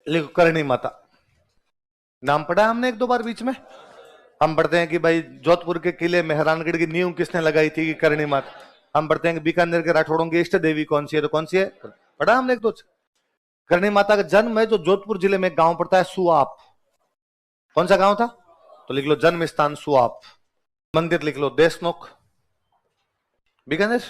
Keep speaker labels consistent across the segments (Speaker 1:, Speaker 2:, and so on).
Speaker 1: लिखो करणी माता। नाम पढ़ा है हमने एक दो बार बीच में। हम पढ़ते हैं कि भाई जोधपुर के किले मेहरानगढ़ की नींव किसने लगाई थी कि करणी माता। हम पढ़ते हैं कि बीकानेर के राठौड़ों की इष्ट देवी कौन सी है, तो कौन सी है, पढ़ा हमने एक दो। करणी माता का जन्म है जो जोधपुर जिले में गांव पड़ता है सुआप। कौन सा गांव था, तो लिख लो जन्म स्थान सुआप। मंदिर लिख लो देशनोक बीकानेर।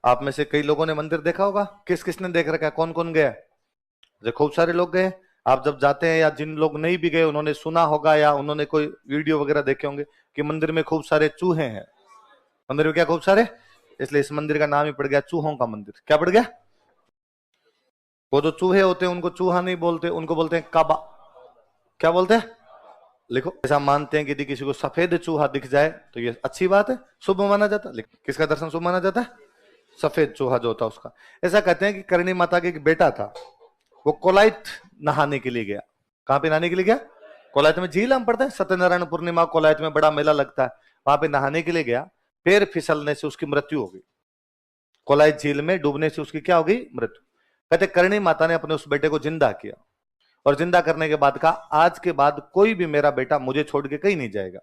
Speaker 1: आप में से कई लोगों ने मंदिर देखा होगा, किस किसने देख रखा है, कौन कौन गया, जो खूब सारे लोग गए। आप जब जाते हैं या जिन लोग नहीं भी गए उन्होंने सुना होगा या उन्होंने कोई वीडियो वगैरह देखे होंगे कि मंदिर में खूब सारे चूहे हैं। मंदिर में क्या खूब सारे, इसलिए इस मंदिर का नाम ही पड़ गया चूहों का मंदिर। क्या पड़ गया, वो जो चूहे होते हैं उनको चूहा नहीं बोलते, उनको बोलते हैं काबा। क्या बोलते हैं, लिखो। ऐसा मानते हैं कि यदि किसी को सफेद चूहा दिख जाए तो ये अच्छी बात है, शुभ माना जाता है। किसका दर्शन शुभ माना जाता है, सफेद चूहा जो होता है उसका। ऐसा कहते हैं कि करणी माता के एक बेटा था, वो कोलाइत नहाने के लिए गया। कहां पे नहाने के लिए गया, कोलाइत में झील हम पढ़ते हैं, सत्यनारायण पूर्णिमा कोलाइत में बड़ा मेला लगता है, वहां पे नहाने के लिए गया। पैर फिसलने से उसकी मृत्यु हो गई। कोलाइत झील में डूबने से उसकी क्या हो गई, मृत्यु। कहते करणी माता ने अपने उस बेटे को जिंदा किया और जिंदा करने के बाद कहा आज के बाद कोई भी मेरा बेटा मुझे छोड़ के कहीं नहीं जाएगा।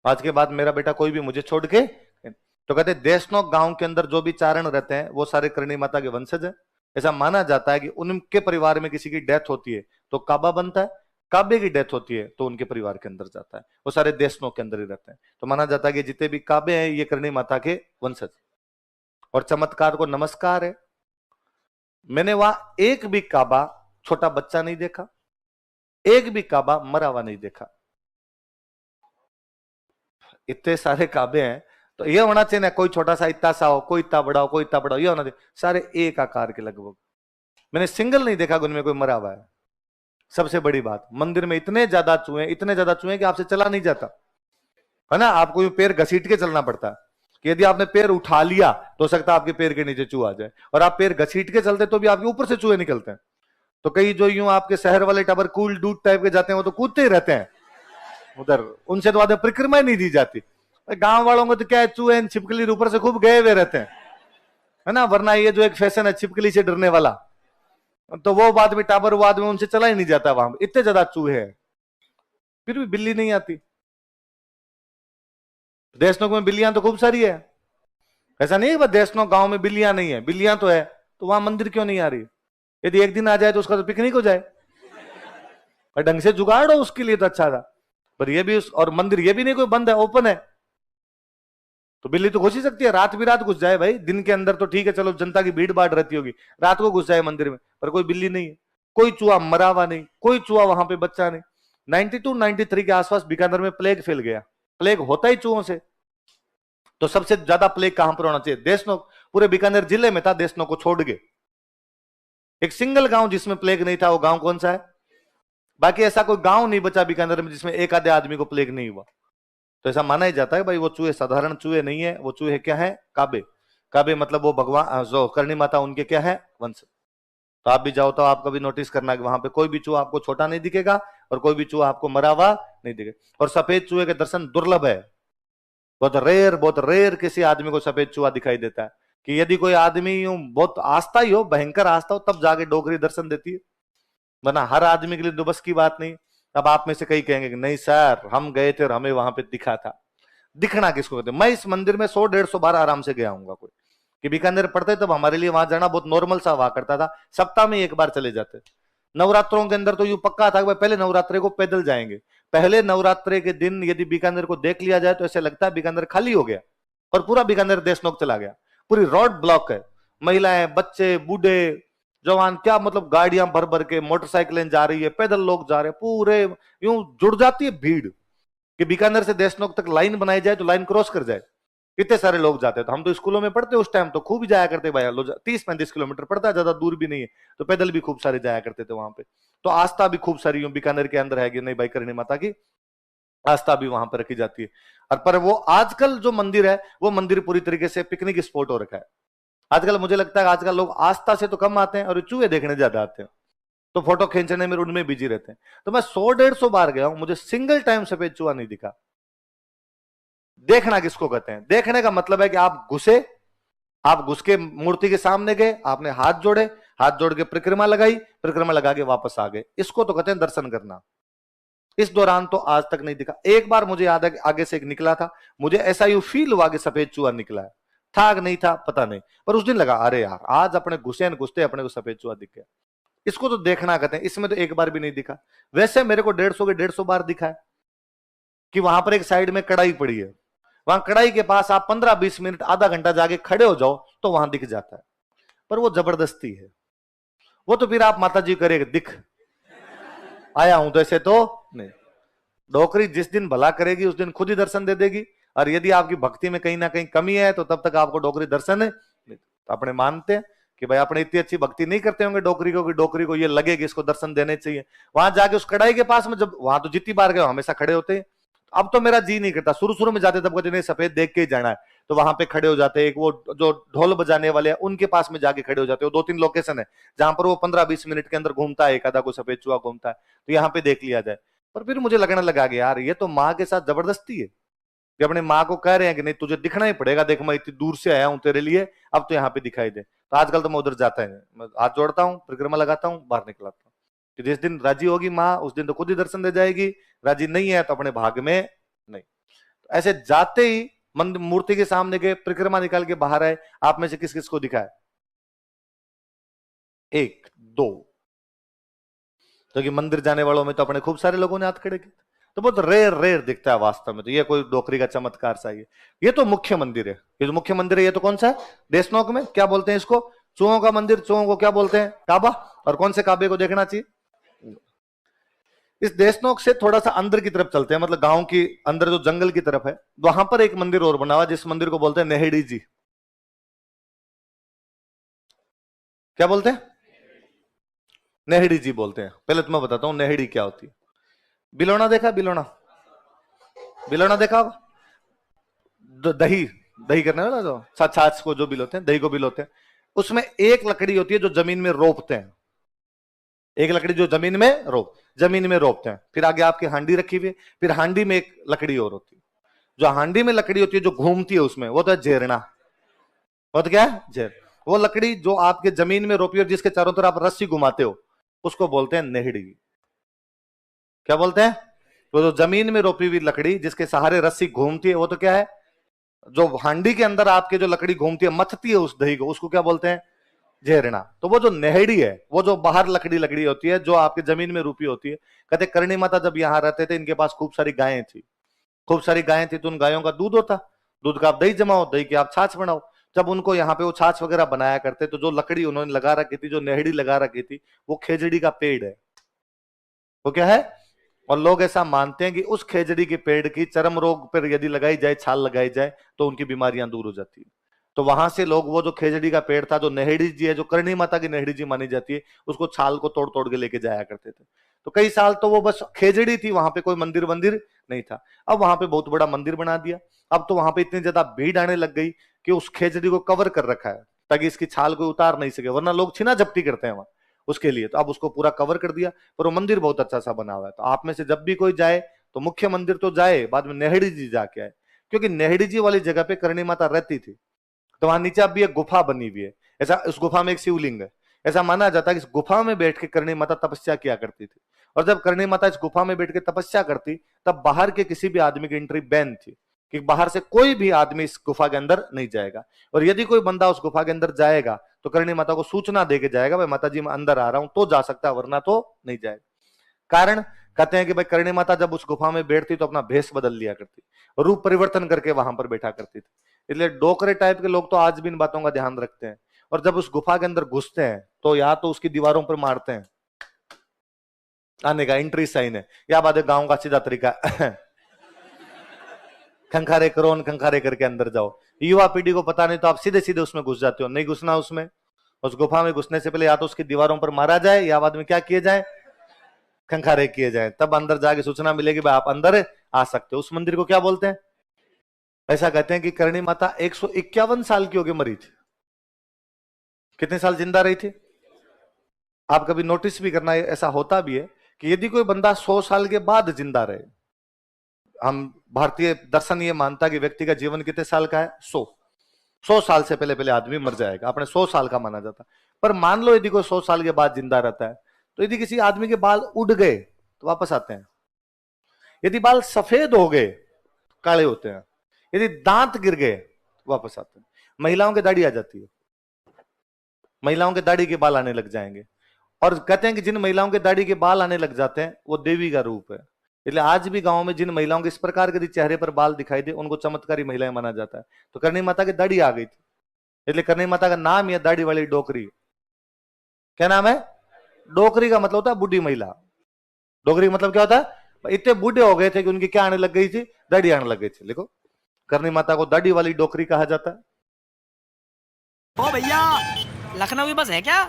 Speaker 1: आज के बाद मेरा बेटा कोई भी मुझे छोड़ के, तो कहते देशनोक गांव के अंदर जो भी चारण रहते हैं वो सारे करणी माता के वंशज है। ऐसा माना जाता है कि उनके परिवार में किसी की डेथ होती है तो काबा बनता है, काबे की डेथ होती है तो उनके परिवार के अंदर जाता है, वो सारे देशनोक के अंदर ही रहते हैं। तो माना जाता है कि जितने भी काबे हैं ये करणी माता के वंशज। और चमत्कार को नमस्कार है, मैंने वहां एक भी काबा छोटा बच्चा नहीं देखा, एक भी काबा मरा हुआ नहीं देखा। इतने सारे काबे हैं तो ये होना चाहिए ना, कोई छोटा सा इतना सा हो, कोई इतना बड़ा हो, कोई इतना बड़ा हो, ये होना चाहिए सारे एक आकार के लगभग। मैंने सिंगल नहीं देखा उनमें कोई मरा हुआ है। सबसे बड़ी बात, मंदिर में इतने ज्यादा चूहे, इतने ज्यादा चूहे कि आपसे चला नहीं जाता है ना, आपको पैर घसीट के चलना पड़ता है कि यदि आपने पैर उठा लिया तो हो सकता है आपके पैर के नीचे चूहा आ जाए, और आप पैर घसीट के चलते तो भी आपके ऊपर से चूहे निकलते हैं। तो कई जो यूं आपके शहर वाले टाबर कूल डूड टाइप के जाते हैं वो तो कूदते ही रहते हैं उधर, उनसे तो आधे परिक्रमा नहीं दी जाती। गांव वालों को तो क्या है, चूहे छिपकली ऊपर से खूब गए हुए रहते हैं, है ना, वरना ये जो एक फैशन है छिपकली से डरने वाला, तो वो बाद में टाबर, वो आदमी उनसे चला ही नहीं जाता, वहां इतने ज्यादा चूहे हैं फिर भी बिल्ली नहीं आती। देशनोक में बिल्लियां तो खूब सारी है, ऐसा नहीं है देशनोक गांव में बिल्लियां नहीं है, बिल्लियां तो है, तो वहां मंदिर क्यों नहीं आ रही। यदि एक दिन आ जाए तो उसका तो पिकनिक हो जाए, और ढंग से जुगाड़ हो उसके लिए तो अच्छा था। पर ये भी और मंदिर ये भी नहीं कोई बंद है, ओपन है, तो बिल्ली तो घुस ही सकती है, रात भी रात घुस जाए भाई, दिन के अंदर तो ठीक है चलो जनता की भीड़ भाड़ रहती होगी, रात को घुस जाए मंदिर में, पर कोई बिल्ली नहीं है, कोई चूहा मरा हुआ नहीं, कोई चूहा वहां पे बच्चा नहीं। 92 93 के आसपास बीकानेर में प्लेग फैल गया, प्लेग होता ही चूहों से। तो सबसे ज्यादा प्लेग कहां पर होना चाहिए, देशनोक, पूरे बीकानेर जिले में था, देशनोक को छोड़ के एक सिंगल गांव जिसमें प्लेग नहीं था, वो गांव कौन सा है। बाकी ऐसा कोई गांव नहीं बचा बीकानेर में जिसमें एक आधे आदमी को प्लेग नहीं हुआ। तो ऐसा माना ही जाता है भाई वो चूहे साधारण चूहे नहीं है, वो चूहे क्या है, काबे। काबे मतलब वो भगवान जो करणी माता उनके क्या है, वंश। तो आप भी जाओ तो आपका भी नोटिस करना कि वहां पे कोई भी चूहा आपको छोटा नहीं दिखेगा और कोई भी चूहा आपको मरा हुआ नहीं दिखेगा। और सफेद चूहे के दर्शन दुर्लभ है, बहुत रेयर किसी आदमी को सफेद चूहा दिखाई देता है। कि यदि कोई आदमी यूं बहुत आस्था ही हो, भयंकर आस्था हो, तब जाके डोगरी दर्शन देती है, वरना हर आदमी के लिए तो बस की बात नहीं। अब आप में से कई कहेंगे कि नहीं सर हम गए थे और हमें वहां पे दिखा था। दिखना किसको कहते हैं, मैं इस मंदिर में 100 150 बार आराम से गया हूँ कोई, कि बीकानेर पढ़ते तब हमारे लिए वहां जाना बहुत नॉर्मल सा हुआ करता था, सप्ताह में एक बार चले जाते। नवरात्रों के अंदर तो यूं पक्का था कि पहले नवरात्रे को पैदल जाएंगे, पहले नवरात्रे के दिन यदि बीकानेर को देख लिया जाए तो ऐसे लगता है बीकानेर खाली हो गया और पूरा बीकानेर देशनोक चला गया, पूरी रोड ब्लॉक है, महिलाएं बच्चे बूढ़े जवान, क्या मतलब गाड़ियां भर भर के, मोटरसाइकिलें जा रही है, पैदल लोग जा रहे हैं, पूरे यूं जुड़ जाती है भीड़ कि बीकानेर से देशनोक तक लाइन बनाई जाए तो लाइन क्रॉस कर जाए, इतने सारे लोग जाते हैं। तो हम तो स्कूलों में पढ़ते उस टाइम तो खूब ही जाया करते भाई, 30 35 किलोमीटर पड़ता है, ज्यादा दूर भी नहीं है, तो पैदल भी खूब सारे जाया करते थे वहां पे। तो आस्था भी खूब सारी बीकानेर के अंदर है कि नहीं भाई करणी माता की आस्था भी वहां पर रखी जाती है। और पर वो आजकल जो मंदिर है वो मंदिर पूरी तरीके से पिकनिक स्पॉट हो रखा है। आजकल मुझे लगता है आजकल लोग आस्था से तो कम आते हैं और चूहे देखने ज्यादा आते हैं, तो फोटो खींचने में उनमें बिजी रहते हैं। तो मैं 100 150 बार गया हूं, मुझे सिंगल टाइम सफेद चूहा नहीं दिखा। देखना किसको कहते हैं, देखने का मतलब है कि आप घुसे, आप घुस के मूर्ति के सामने गए, आपने हाथ जोड़े, हाथ जोड़ के परिक्रमा लगाई, परिक्रमा लगा के वापस आ गए। इसको तो कहते हैं दर्शन करना। इस दौरान तो आज तक नहीं दिखा। एक बार मुझे याद है कि आगे से एक निकला था, मुझे ऐसा यू फील हुआ कि सफेद चूहा निकला है, था कि नहीं था पता नहीं, पर उस दिन लगा अरे यार आज अपने घुसे न घुसते अपने को सफेद चूहा दिख गया। इसको तो देखना कहते हैं, इसमें तो एक बार भी नहीं दिखा। वैसे मेरे को 150 के 150 बार दिखा है कि वहां पर एक साइड में कढ़ाई पड़ी है, वहां कढ़ाई के पास आप 15-20 मिनट आधा घंटा जाके खड़े हो जाओ तो वहां दिख जाता है, पर वो जबरदस्ती है। वो तो फिर आप माता जी करेगा दिख आया हूं तो ऐसे तो नहीं। डोकरी जिस दिन भला करेगी उस दिन खुद ही दर्शन दे देगी, और यदि आपकी भक्ति में कहीं ना कहीं कमी है तो तब तक आपको डोकरी दर्शन है नहीं। तो अपने मानते हैं कि भाई अपने इतनी अच्छी भक्ति नहीं करते होंगे डोकरी को कि डोकरी को ये लगे कि इसको दर्शन देने चाहिए। वहां जाके उस कढ़ाई के पास में, जब वहां तो जितनी बार गए हमेशा खड़े होते हैं, अब तो मेरा जी नहीं करता। शुरू शुरू में जाते तब कहते नहीं सफेद देख के ही जाना है, तो वहां पे खड़े हो जाते हैं। एक वो जो ढोल बजाने वाले हैं उनके पास में जाके खड़े हो जाते हैं। 2-3 लोकेशन है जहां पर वो 15-20 मिनट के अंदर घूमता है, एक आधा कोई सफेद चूहा घूमता है, तो यहाँ पे देख लिया जाए। पर फिर मुझे लगने लगा कि यार ये तो माँ के साथ जबरदस्ती है कि अपने माँ को कह रहे हैं कि नहीं तुझे दिखना ही पड़ेगा, देख मैं इतनी दूर से आया हूं तेरे लिए, अब तो यहाँ पे दिखाई दे। तो आजकल तो मैं उधर जाता है, मैं हाथ जोड़ता हूँ, परिक्रमा लगाता हूँ, बाहर निकल आता हूँ कि जिस दिन राजी होगी माँ उस दिन तो खुद ही दर्शन दे जाएगी, राजी नहीं है तो अपने भाग में नहीं। ऐसे जाते ही मंदिर मूर्ति के सामने गए, परिक्रमा निकाल के बाहर आए। आप में से किस किस को दिखा है? 1 2। तो कि मंदिर जाने वालों में तो अपने खूब सारे लोगों ने हाथ खड़े किए, तो बहुत रेयर रेयर दिखता है वास्तव में। तो ये कोई डोकरी का चमत्कार सा है। ये तो मुख्य मंदिर है, ये जो मुख्य मंदिर है ये तो कौन सा है? देशनोक में क्या बोलते हैं इसको? चूहों का मंदिर। चूहों को क्या बोलते हैं? काबा। और कौन से काबे को देखना चाहिए? इस देशनोक से थोड़ा सा अंदर की तरफ चलते हैं, मतलब गांव की अंदर जो जंगल की तरफ है, वहां पर एक मंदिर और बना हुआ, जिस मंदिर को बोलते हैं नेहड़ी जी। क्या बोलते हैं? नेहड़ी जी बोलते हैं। पहले तो मैं बताता हूं नेहड़ी क्या होती है। बिलोना देखा? बिलोना, बिलोना देखा होगा? दही दही करने वाला जो छाछ को जो बिलोते हैं, दही को बिलोते हैं, उसमें एक लकड़ी होती है जो जमीन में रोपते हैं। एक लकड़ी जो जमीन में रोपते हैं। फिर आगे आपकी हांडी रखी हुई है, फिर हांडी में एक लकड़ी और होती है। जो हांडी में लकड़ी होती है जो घूमती है उसमें, वो तो है झेरना। वो तो क्या है? झेर। वो लकड़ी जो आपके जमीन में रोपी और जिसके चारों तरफ आप रस्सी घुमाते हो उसको बोलते हैं नेहड़ी। क्या बोलते हैं? वो जो जमीन में रोपी हुई लकड़ी जिसके सहारे रस्सी घूमती है वो तो क्या है? जो हांडी के अंदर आपके जो लकड़ी घूमती है, मथती है उस दही को, उसको क्या बोलते हैं? झेरना। तो वो जो नेहड़ी है वो जो बाहर लकड़ी लकड़ी होती है जो आपके जमीन में रूपी होती है। कहते करणी माता जब यहाँ रहते थे इनके पास खूब सारी गायें थी, खूब सारी गायें थी, तो उन गायों का दूध होता, दूध का आप दही जमाओ, दही की आप छाछ बनाओ। जब उनको यहाँ पे वो छाछ वगैरह बनाया करते, तो जो लकड़ी उन्होंने लगा रखी थी, जो नेहड़ी लगा रखी थी, वो खेजड़ी का पेड़ है। वो क्या है? और लोग ऐसा मानते हैं कि उस खेजड़ी के पेड़ की चर्म रोग पर यदि लगाई जाए, छाल लगाई जाए, तो उनकी बीमारियां दूर हो जाती है। तो वहां से लोग वो जो खेजड़ी का पेड़ था, जो नेहड़ी जी है, जो करणी माता की नेहड़ी जी मानी जाती है, उसको छाल को तोड़ तोड़ के लेके जाया करते थे। तो कई साल तो वो बस खेजड़ी थी, वहां पे कोई मंदिर वंदिर नहीं था। अब वहां पे बहुत बड़ा मंदिर बना दिया। अब तो वहां पे इतनी ज्यादा भीड़ आने लग गई कि उस खेजड़ी को कवर कर रखा है ताकि इसकी छाल को उतार नहीं सके, वरना लोग छीना झपटी करते हैं वहां उसके लिए। तो अब उसको पूरा कवर कर दिया, पर वो मंदिर बहुत अच्छा सा बना हुआ है। तो आप में से जब भी कोई जाए तो मुख्य मंदिर तो जाए, बाद में नेहड़ी जी जाके आए, क्योंकि नेहड़ी जी वाली जगह पे करणी माता रहती थी। तो वहां नीचे अब भी एक गुफा बनी हुई है, ऐसा उस गुफा में एक शिवलिंग है। ऐसा माना जाता है कि इस गुफा में बैठ के करणी माता तपस्या किया करती थी। और जब करणी माता इस गुफा में बैठ के तपस्या करती, तब बाहर के किसी भी आदमी की एंट्री बैन थी, कि बाहर से कोई भी आदमी इस गुफा के अंदर नहीं जाएगा। और यदि कोई बंदा उस गुफा के अंदर जाएगा तो करणी माता को सूचना देके जाएगा, भाई माता जी मैं अंदर आ रहा हूं, तो जा सकता है, वरना तो नहीं जाएगा। कारण कहते हैं कि भाई करणी माता जब उस गुफा में बैठती तो अपना भेष बदल लिया करती, रूप परिवर्तन करके वहां पर बैठा करती थी। इसलिए डोकरे टाइप के लोग तो आज भी इन बातों का ध्यान रखते हैं। और जब उस गुफा के अंदर घुसते हैं तो या तो उसकी दीवारों पर मारते हैं, आने का एंट्री साइन है, या बाद गांव का सीधा तरीका खंखारे करो, खंखारे करके अंदर जाओ। युवा पीढ़ी को पता नहीं तो आप सीधे सीधे उसमें घुस जाते हो। नहीं घुसना उसमें। उस गुफा में घुसने से पहले या तो उसकी दीवारों पर मारा जाए, या बाद में क्या किए जाए? खंखारे किए जाए, तब अंदर जाके सूचना मिलेगी भाई आप अंदर आ सकते हो। उस मंदिर को क्या बोलते हैं? ऐसा कहते हैं कि करणी माता 151 साल की होगी मरी थी। कितने साल जिंदा रही थी? आप कभी नोटिस भी करना, ऐसा होता भी है कि यदि कोई बंदा 100 साल के बाद जिंदा रहे, हम भारतीय दर्शन ये मानता है कि व्यक्ति का जीवन कितने साल का है? 100 साल से पहले पहले आदमी मर जाएगा, अपने 100 साल का माना जाता। पर मान लो यदि कोई 100 साल के बाद जिंदा रहता है, तो यदि किसी आदमी के बाल उड़ गए तो वापस आते हैं, यदि बाल सफेद हो गए काले होते हैं, यदि दांत गिर गए वापस आते हैं। महिलाओं की दाढ़ी आ जाती है, महिलाओं के दाढ़ी के बाल आने लग जाएंगे, और कहते हैं कि जिन महिलाओं के दाढ़ी के बाल आने लग जाते हैं वो देवी का रूप है। इसलिए आज भी गांव में जिन महिलाओं के इस प्रकार के चेहरे पर बाल दिखाई दे उनको चमत्कारी महिलाएं माना जाता है। तो करणी माता की दाढ़ी आ गई थी, इसलिए करणी माता का नाम है दाढ़ी वाली डोकरी। क्या नाम है? डोकरी का मतलब होता है बूढ़ी महिला। डोकरी का मतलब क्या होता है? इतने बूढ़े हो गए थे कि उनकी क्या आने लग गई थी? दाढ़ी आने लग गई थी। देखो, करणी माता को दाढ़ी वाली डोकरी कहा जाता है।
Speaker 2: ओ भैया, लखनऊ की बस है क्या?